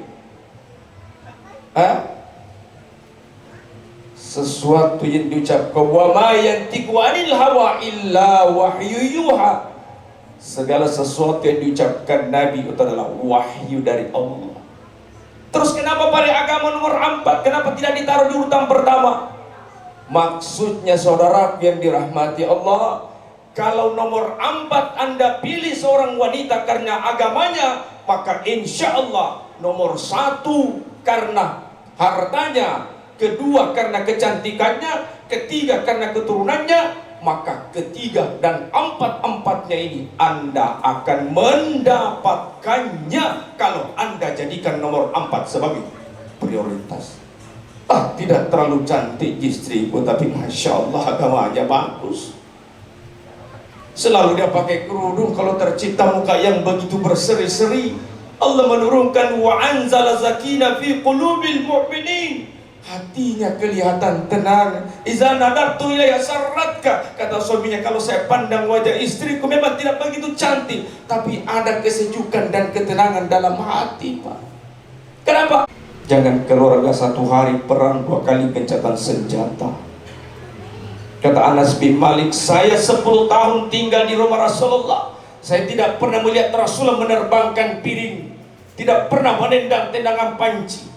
Sesuatu yang diucapkan, wa ma yantiqu anil hawa illa wahyu yuha. Segala sesuatu yang diucapkan Nabi itu adalah wahyu dari Allah. Terus kenapa pada agama nomor 4 kenapa tidak ditaruh di urutan pertama? Maksudnya saudara yang dirahmati Allah, kalau nomor 4 Anda pilih seorang wanita karena agamanya, maka insya Allah nomor 1 karena hartanya, kedua karena kecantikannya, ketiga karena keturunannya, maka ketiga dan empat-empatnya ini Anda akan mendapatkannya kalau Anda jadikan nomor 4 sebagai prioritas. Tidak terlalu cantik istriku, tapi Masya Allah agamanya bagus. Selalu dia pakai kerudung, kalau tercipta muka yang begitu berseri-seri, Allah menurunkan wa anzala zakina fi qulubil mu'minin. Hatinya kelihatan tenang. Iza nadartu ilaiha sarratka, kata suaminya, kalau saya pandang wajah istriku memang tidak begitu cantik, tapi ada kesejukan dan ketenangan dalam hati, Pak. Kenapa? Jangan keluarga satu hari perang 2 kali gencatan senjata. Kata Anas bin Malik, saya 10 tahun tinggal di rumah Rasulullah, saya tidak pernah melihat Rasulullah menerbangkan piring, tidak pernah menendang tendangan panci.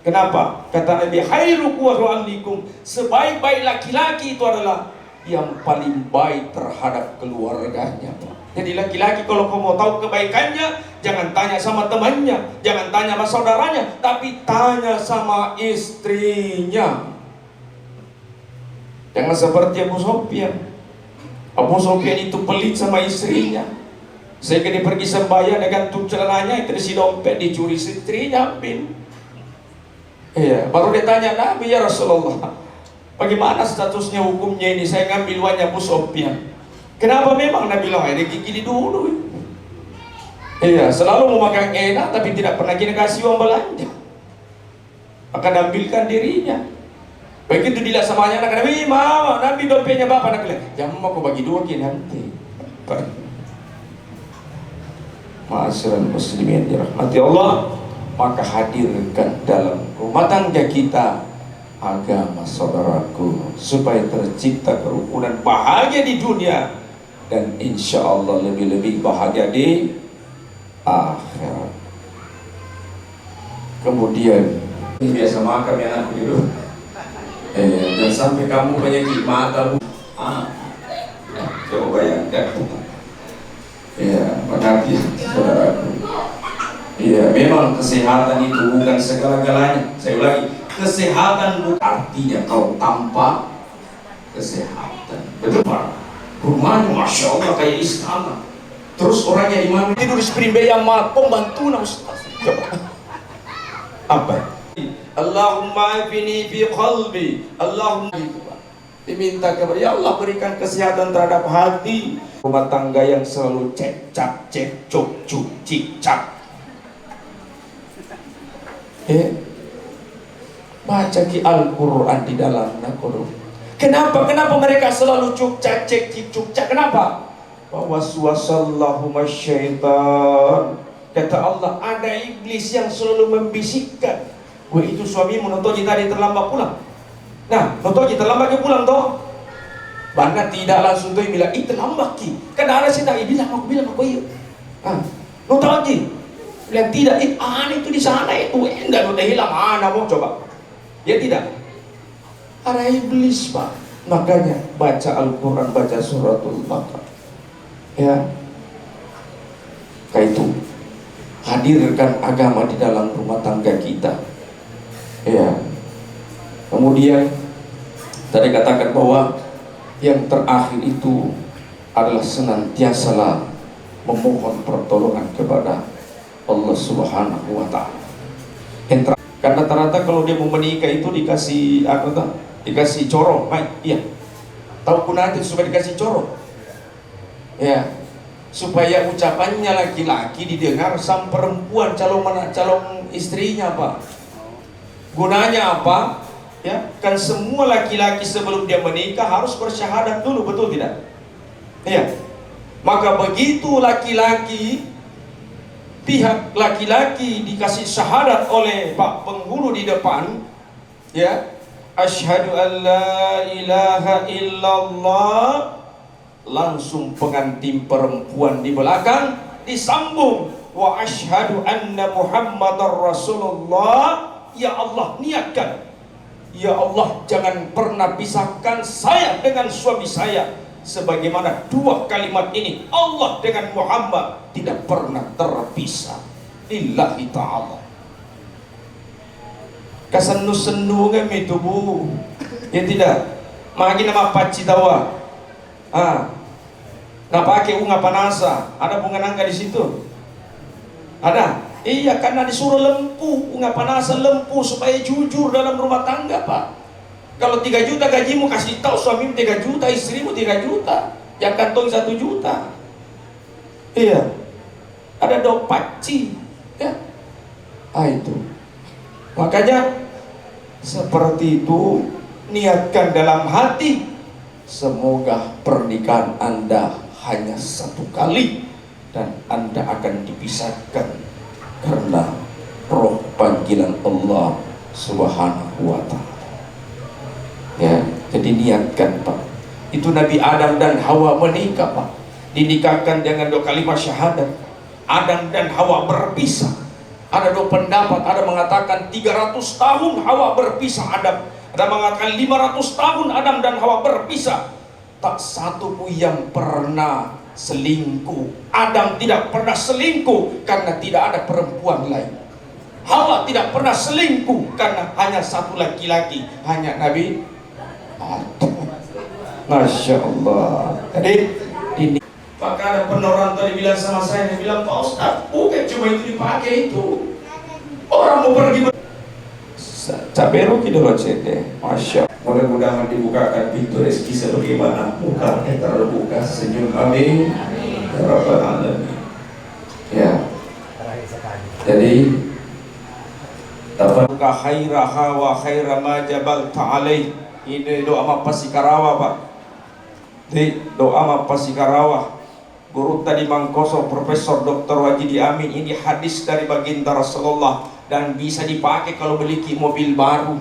Kenapa? Kata Nabi, khairukum wa ahlikum, sebaik-baik laki-laki itu adalah yang paling baik terhadap keluarganya. Jadi laki-laki kalau kau mau tahu kebaikannya, jangan tanya sama temannya, jangan tanya sama saudaranya, tapi tanya sama istrinya. Jangan seperti Abu Sufyan. Abu Sufyan itu pelit sama istrinya, sehingga dia pergi sembahyang dengan gantung celananya itu isi dompet, dicuri istrinya bin. Iya, baru dia tanya Nabi, ya Rasulullah, bagaimana statusnya, hukumnya ini? Saya ngambil uangnya Abu Sufyan. Kenapa? Memang Nabi bilang, ada gigi dulu. Iya, selalu mau makan enak, tapi tidak pernah kita kasih uang belanja. Akan ambilkan dirinya. Begitu dilihat sama anak Nabi, mau Nabi dompetnya bapak, Nabi bilang, jangan mau aku bagi 2 ki nanti. Ma'asyiral muslimin dirahmati Allah, maka hadirkan dalam rumah tangga kita agama, saudaraku, supaya tercipta kerukunan, bahagia di dunia, dan insya Allah lebih-lebih bahagia di akhirat. Kemudian biasa makan ya anak gitu, dan sampai kamu penyakit mata, coba bayangkan. Ya, perhatian saudaraku. Ya, memang kesehatan itu bukan segala-galanya. Saya ulangi, kesehatan bukan artinya kalau tanpa kesehatan. Betul Pak? Rumahnya Masya Allah kayak istana. Terus orangnya di mana? Tidur di spring bed yang pembantu Ustaz. Coba. Apa? Allahumma afini fi qalbi. Allahumma diminta kepada ya Allah, berikan kesehatan terhadap hati. Rumah tangga yang selalu cek-cak, cek-cok, cik-cak. Baca ki Al-Quran di dalamnya. Kenapa mereka selalu cuk-cak, cik-cuk-cak? Kenapa? Waswasallahu masyaitan. Kata Allah, ada iblis yang selalu membisikkan, wah itu suamimu notoji tadi terlambat pulang. Nah, notoji terlambat ke pulang toh? Bana tidak langsung tuh bilang, itu terlambat ki. Karena ada sih tak bilang aku iya. Notoji bilang tidak, itu di sana itu enggak, udah hilang, mana mau coba? Ya tidak. Ada iblis Pak. Makanya baca Al-Quran, baca suratul Baqarah. Ya, kayak itu. Hadirkan agama di dalam rumah tangga kita. Ya. Kemudian tadi katakan bahwa yang terakhir itu adalah senantiasalah memohon pertolongan kepada Allah Subhanahu wa Ta'ala. Karena ternyata kalau dia mau menikah itu dikasih dikasih coro, iya. Tahu kunati supaya dikasih coro. Ya, supaya ucapannya laki-laki didengar sama perempuan calon istrinya, Pak. Gunanya apa? Ya, kan semua laki-laki sebelum dia menikah harus bersyahadat dulu, betul tidak? Iya. Maka begitu pihak laki-laki dikasih syahadat oleh Pak penghulu di depan, ya, asyhadu an la ilaha illallah, langsung pengantin perempuan di belakang disambung wa asyhadu anna muhammadar rasulullah. Ya Allah, niatkan, ya Allah, jangan pernah pisahkan saya dengan suami saya, sebagaimana 2 kalimat ini Allah dengan Muhammad tidak pernah terpisah lillahi ta'ala. Kasenu-senu kami itu Bu, ya tidak magi nama paci tawa napake unga panasa, ada bunga nangka di situ, ada. Iya, karena disuruh lempu, unga panasa lempu supaya jujur dalam rumah tangga, Pak. Kalau 3 juta gajimu, kasih tahu suamimu 3 juta, istrimu 3 juta, yang kantong 1 juta. Iya. ada do paci, ya. Itu. Makanya seperti itu, niatkan dalam hati, semoga pernikahan Anda hanya satu kali dan Anda akan dipisahkan karena roh panggilan Allah Subhanahu wa ta'ala. Ya, jadi niatkan, Pak. Itu Nabi Adam dan Hawa menikah, Pak. Dinikahkan dengan dua kalimat syahadat. Adam dan Hawa berpisah. Ada dua pendapat, ada mengatakan 300 tahun Hawa berpisah Adam, ada mengatakan 500 tahun Adam dan Hawa berpisah. Tak satu pun yang pernah selingkuh. Adam tidak pernah selingkuh karena tidak ada perempuan lain. Hawa tidak pernah selingkuh karena hanya satu laki-laki, hanya Nabi Adam. Masya Allah. Jadi ini. Maka ada penorang tadi bilang sama saya, dia bilang, Pak Ustaz, bukan cuma itu dipakai itu. Orang mau pergi Cabero kita CD. Masya Allah. Mudah-mudahan dibukakan pintu rezeki sebagaimana muka kita terbuka, senyum, amin. Ya Rabbal Alamin. Ya. Jadi tafaduka khairaha wa khaira ma jabalta alaih. Ini doa Mapasikarawa, Pak. Di doa Mapasikarawa. Guru tadi Mangkoso, Profesor Dr. Wajidi Amin, ini hadis dari baginda Rasulullah dan bisa dipakai kalau beli mobil baru.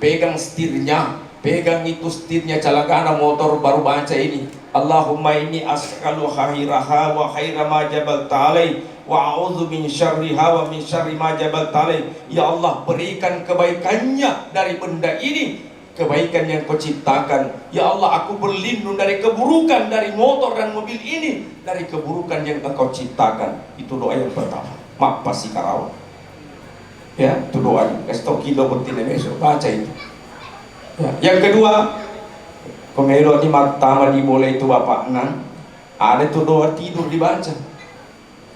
Pegang setirnya, pegang itu setirnya calakana motor baru baca ini. Allahumma inni as'alu khairaha wa khaira ma jabalta alai wa a'udzu min syarriha wa min syarri ma jabalta alai. Ya Allah, berikan kebaikannya dari benda ini, kebaikan yang kau ciptakan. Ya Allah, aku berlindung dari keburukan dari motor dan mobil ini, dari keburukan yang engkau ciptakan. Itu doa yang pertama. Mapasikarawa. Ya, itu doa. Kasih kilo betina besok baca itu. Ya. Yang kedua, komelo di pertama dimulai itu Bapak Nan. Ada itu doa tidur dibaca.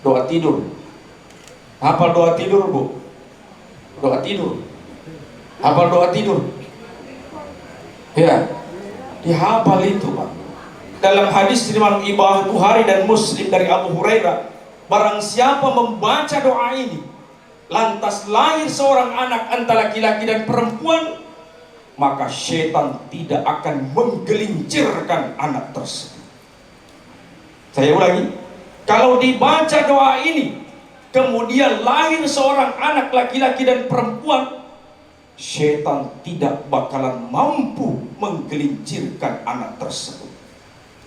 Doa tidur. Hafal doa tidur, Bu? Doa tidur. Hafal doa tidur. Ya, dihafal itu, Pak. Dalam hadis riwayat Imam Bukhari dan Muslim dari Abu Hurairah, barang siapa membaca doa ini, lantas lahir seorang anak antara laki-laki dan perempuan, maka setan tidak akan menggelincirkan anak tersebut. Saya ulangi, kalau dibaca doa ini, kemudian lahir seorang anak laki-laki dan perempuan, setan tidak bakalan mampu menggelincirkan anak tersebut.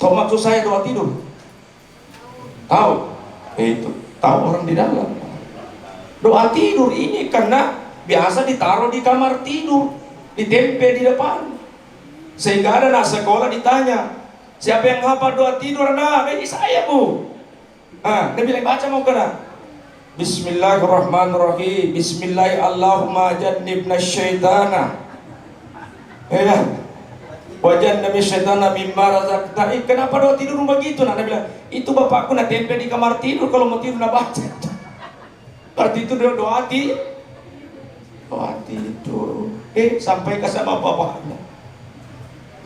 Tahu maksud saya doa tidur? Tahu? Itu tahu orang di dalam. Doa tidur ini karena biasa ditaruh di kamar tidur, ditempel di depan, sehingga ada anak sekolah ditanya, siapa yang hafal doa tidur? Nah, ini saya, Bu. Dia bilang baca mau kena. Bismillahirrahmanirrahim. Bismillah Allahumma jannibna syaitana. Ya. Wa jannibna syaitana mimma razaqtana. Kenapa doa tidur begitu? Nah, dia bilang, itu bapakku nak tempel di kamar tidur kalau mau tidur nak baca. Berarti itu doa tidur. Sampai ke sama bapaknya.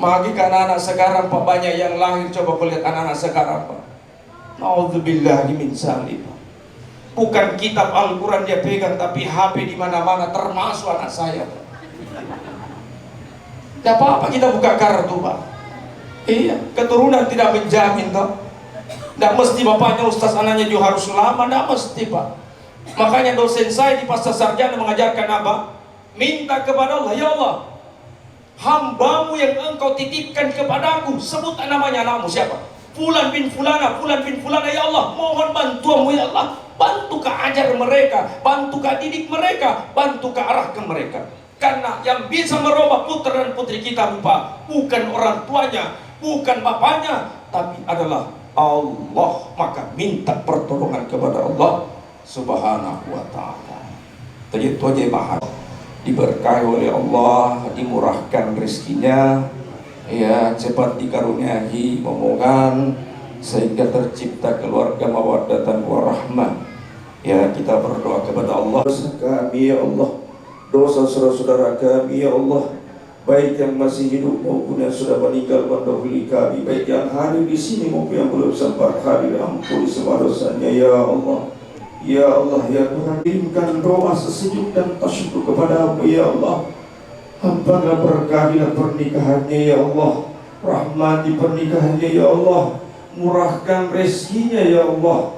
Magi kan anak sekarang Pak, banyak yang lahir, coba kau lihat anak-anak sekarang, Pak. Nauzubillahi min dzalik. Bukan kitab Al-Quran dia pegang, tapi HP di mana-mana, termasuk anak saya. Tidak apa-apa kita buka kartu, Pak. Iya, keturunan tidak menjamin, toh. Tidak mesti bapaknya ustaz, anaknya juga harus ulama, tidak mesti, Pak. Makanya dosen saya di Pasca Sarjana mengajarkan apa? Minta kepada Allah, ya Allah, hambamu yang engkau titipkan kepadaku, sebut namanya, anakmu siapa? Fulan bin Fulana, Fulan bin Fulana, ya Allah, mohon bantuanmu, ya Allah. Bantu ke ajar mereka, bantu ke didik mereka, bantu ke arah ke mereka. Karena yang bisa merubah putra dan putri kita, Bapak, bukan orang tuanya, bukan bapaknya, tapi adalah Allah. Maka minta pertolongan kepada Allah Subhanahu wa ta'ala. Jadi itu aja bahas. Diberkahi oleh Allah, dimurahkan rezekinya, ya, cepat dikaruniai momongan, sehingga tercipta keluarga mawaddatan warahmah. Ya, kita berdoa kepada Allah. Dosa kami ya Allah, dosa saudara-saudara kami ya Allah, baik yang masih hidup maupun yang sudah meninggal mendahului kami, baik yang hadir di sini maupun yang belum sempat hadir. Ampuni semua dosanya ya Allah. Ya Allah, ya Tuhan, kirimkan doa sesejuk dan tasyukur kepada-Mu ya Allah. Ampunilah berkahnya pernikahannya ya Allah, rahmati pernikahannya ya Allah, murahkan rezekinya ya Allah.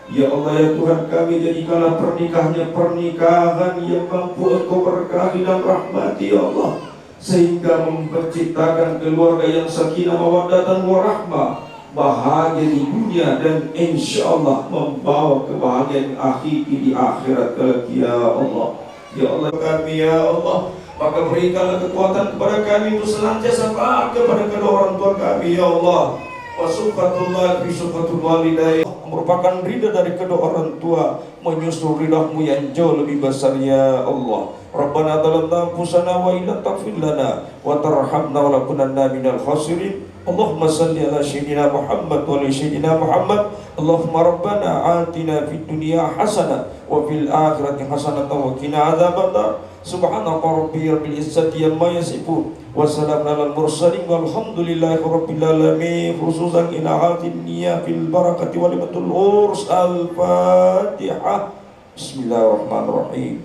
Ya Allah ya Tuhan kami, jadikanlah pernikahannya pernikahan yang mampu Engkau berkahi dan rahmati ya Allah, sehingga menciptakan keluarga yang sakinah mawaddatan warahmah, bahagia di dunia dan insya Allah membawa kebahagiaan akhiri di akhirat kelak ya Allah. Ya Allah kami ya Allah, maka berikanlah kekuatan kepada kami untuk senantiasa taat kepada kedua orang tua kami ya Allah. Wasufatullah bisufatul walidain, merupakan ridha dari kedua orang tua menyusul ridha-Mu yang jauh lebih besar ya Allah. Rabbana zalamna anfusana wa illam taghfir lana wa tarhamna wa lakunanna minal khasirin. Allahumma salli ala sayyidina Muhammad wa ala sayyidina Muhammad. Allahumma rabbana atina fid dunya hasanah wa fil akhirati hasanah wa qina adzabannar. Subhana rabbiyal izzati amma yasifun wa salamun alal mursalin walhamdulillahi rabbil alamin. Khususan ila atin niyya fil barakati wal limatul urs. Al-Fatihah. Bismillahirrahmanirrahim.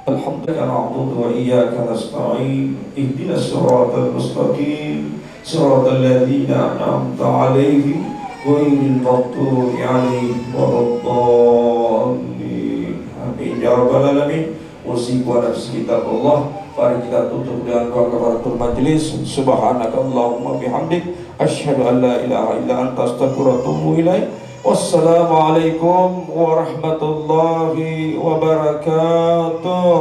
Alhamdulillah na'budu wa iyyaka nasta'in. Ihdinas siratal mustaqim, siratal ladzina an'amta 'alaihim ghairil maghdubi 'alaihim waladdallin. Amin ya rabbal alamin. Usiku wa nafsi kitabullah. Mari kita tutup dengan doa kafaratul majlis. Subhanakallahumma bihamdik, asyhadu an la ilaha illa anta, astaghfiruka wa atubu ilaik. Wassalamualaikum warahmatullahi wabarakatuh.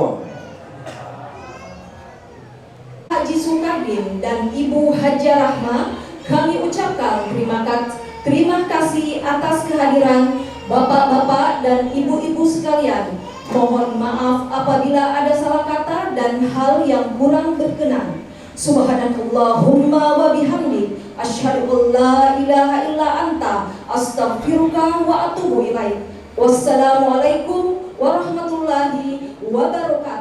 Haji Sukardin dan Ibu Haja Rahma, kami ucapkan terima kasih atas kehadiran bapak-bapak dan ibu-ibu sekalian. Mohon maaf apabila ada salah kata dan hal yang kurang berkenan. Subhanakallahumma wa bihamdik, asyhadu an la ilaha illa anta, astaghfiruka wa atubu ilaik. Wassalamualaikum warahmatullahi wabarakatuh.